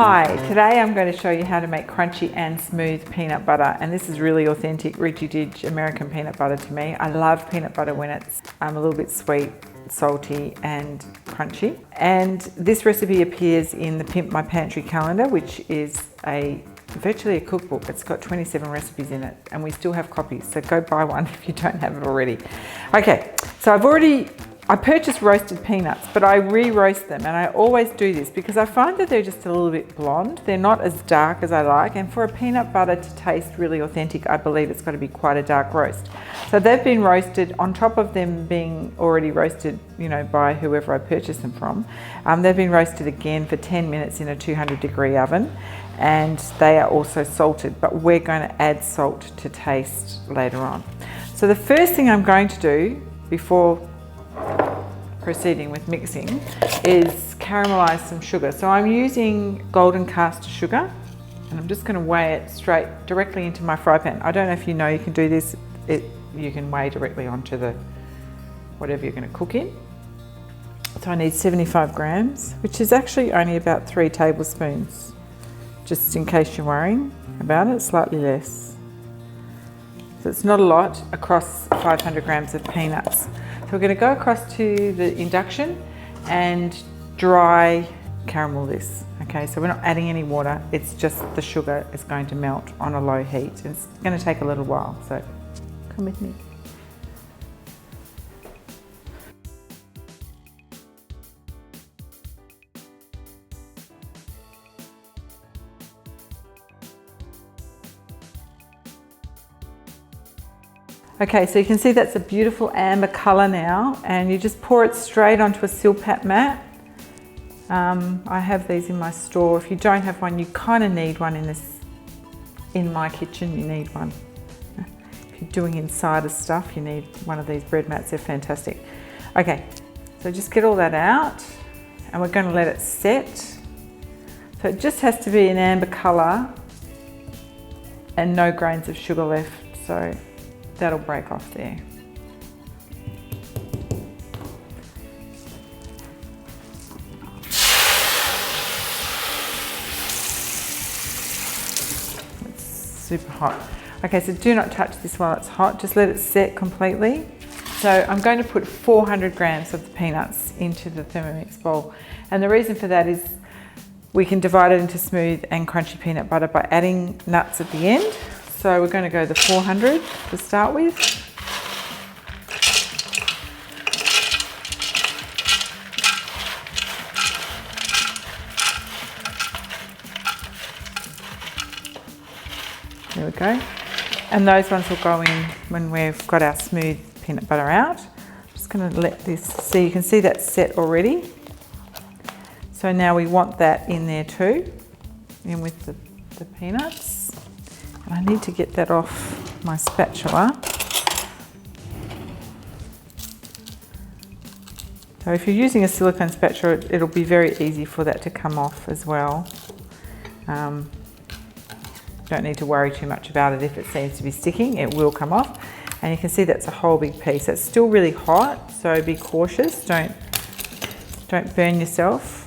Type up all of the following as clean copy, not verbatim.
Hi, today I'm going to show you how to make crunchy and smooth peanut butter, and this is really authentic Richie Didge American peanut butter to me. I love peanut butter when it's a little bit sweet, salty and crunchy. And this recipe appears in the Pimp My Pantry calendar, which is virtually a cookbook. It's got 27 recipes in it and we still have copies, so go buy one if you don't have it already. Okay, so I purchased roasted peanuts, but I re-roast them, and I always do this because I find that they're just a little bit blonde. They're not as dark as I like, and for a peanut butter to taste really authentic, I believe it's got to be quite a dark roast. So they've been roasted on top of them being already roasted, by whoever I purchased them from. They've been roasted again for 10 minutes in a 200-degree oven, and they are also salted, but we're going to add salt to taste later on. So the first thing I'm going to do before proceeding with mixing is caramelize some sugar. So I'm using golden caster sugar, and I'm just going to weigh it straight directly into my fry pan. I don't know if you know you can do this. You can weigh directly onto the whatever you're going to cook in. So I need 75 grams, which is actually only about 3 tablespoons, just in case you're worrying about it, slightly less. So it's not a lot across 500 grams of peanuts. So we're going to go across to the induction and dry caramel this. Okay, so we're not adding any water, it's just the sugar is going to melt on a low heat. It's going to take a little while, so come with me. Okay, so you can see that's a beautiful amber colour now, and you just pour it straight onto a Silpat mat. I have these in my store. If you don't have one, you kind of need one in my kitchen, you need one. If you're doing insider stuff, you need one of these bread mats, they're fantastic. Okay, so just get all that out, and we're going to let it set. So it just has to be an amber colour and no grains of sugar left, so that'll break off there. It's super hot. Okay, so do not touch this while it's hot, just let it set completely. So I'm going to put 400 grams of the peanuts into the Thermomix bowl, and the reason for that is we can divide it into smooth and crunchy peanut butter by adding nuts at the end. So we're going to go the 400 to start with. There we go. And those ones will go in when we've got our smooth peanut butter out. I'm just going to let this, so you can see that's set already. So now we want that in there too, in with the peanuts. I need to get that off my spatula. So if you're using a silicone spatula, it'll be very easy for that to come off as well. Don't need to worry too much about it if it seems to be sticking, it will come off. And you can see that's a whole big piece. It's still really hot, so be cautious, don't burn yourself.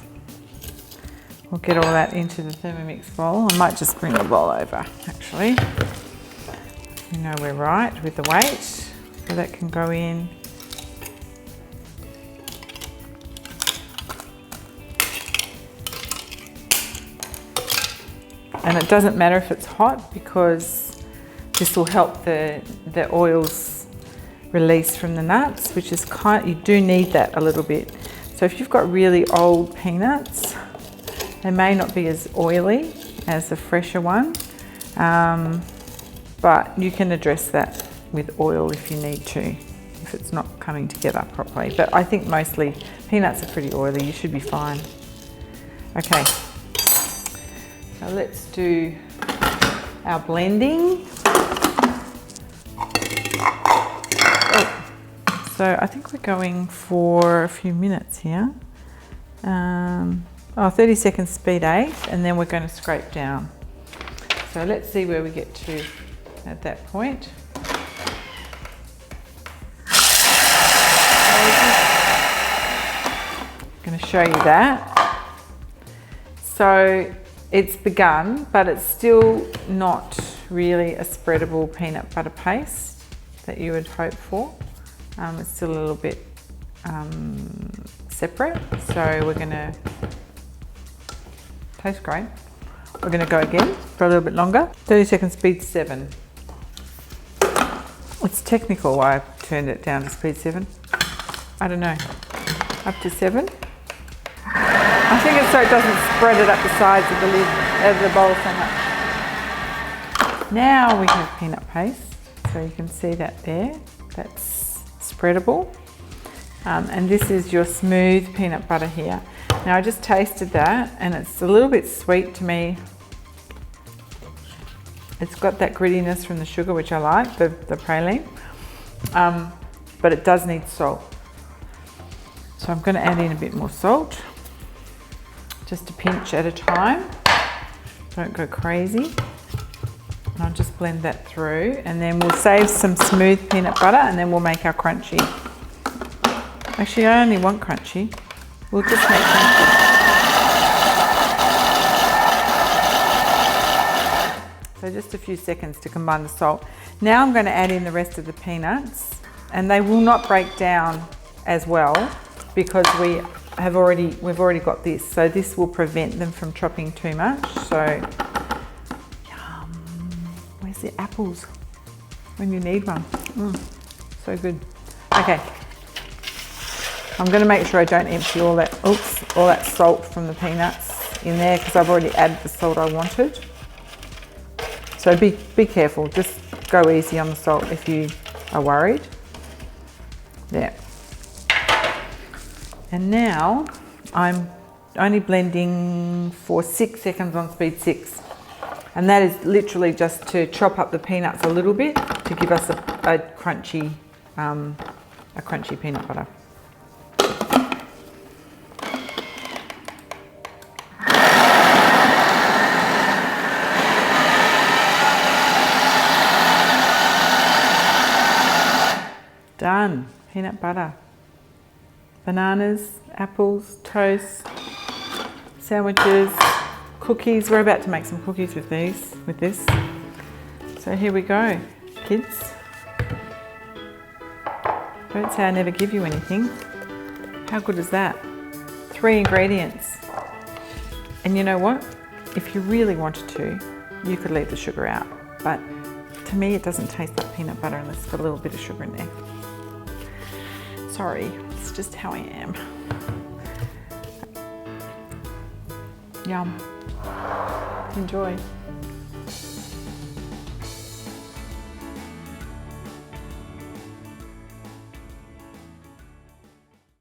We'll get all that into the Thermomix bowl. I might just bring the bowl over, actually. You know we're right with the weight, so that can go in. And it doesn't matter if it's hot because this will help the oils release from the nuts, which is you do need that a little bit. So if you've got really old peanuts, they may not be as oily as the fresher one, but you can address that with oil if you need to, if it's not coming together properly. But I think mostly peanuts are pretty oily, you should be fine. Okay, so let's do our blending. So I think we're going for a few minutes here. 30 seconds speed 8, and then we're going to scrape down. So let's see where we get to at that point. I'm going to show you that. So It's begun, but it's still not really a spreadable peanut butter paste that you would hope for. It's still a little bit separate, so we're gonna taste great. We're gonna go again for a little bit longer. 30 seconds, speed 7. It's technical why I turned it down to speed 7. I don't know, up to 7. I think it's so it doesn't spread it up the sides of the lid of the bowl so much. Now we have peanut paste, so you can see that there. That's spreadable. And this is your smooth peanut butter here. Now I just tasted that and it's a little bit sweet to me. It's got that grittiness from the sugar, which I like, the praline, but it does need salt. So I'm going to add in a bit more salt, just a pinch at a time. Don't go crazy. And I'll just blend that through, and then we'll save some smooth peanut butter, and then we'll make our crunchy. Actually, I only want crunchy. We'll just make crunchy. So just a few seconds to combine the salt. Now I'm going to add in the rest of the peanuts, and they will not break down as well because we've already got this. So this will prevent them from chopping too much. So, yum. Where's the apples? When you need one. So good. Okay. I'm going to make sure I don't empty all that salt from the peanuts in there because I've already added the salt I wanted. So be careful, just go easy on the salt if you are worried. There. And now I'm only blending for 6 seconds on speed 6. And that is literally just to chop up the peanuts a little bit to give us a crunchy peanut butter. Done. Peanut butter. Bananas, apples, toast, sandwiches, cookies. We're about to make some cookies with this. So here we go, kids. Don't say I never give you anything. How good is that? 3 ingredients. And you know what? If you really wanted to, you could leave the sugar out. But to me, it doesn't taste like peanut butter unless it's got a little bit of sugar in there. Sorry, it's just how I am. Yum. Enjoy.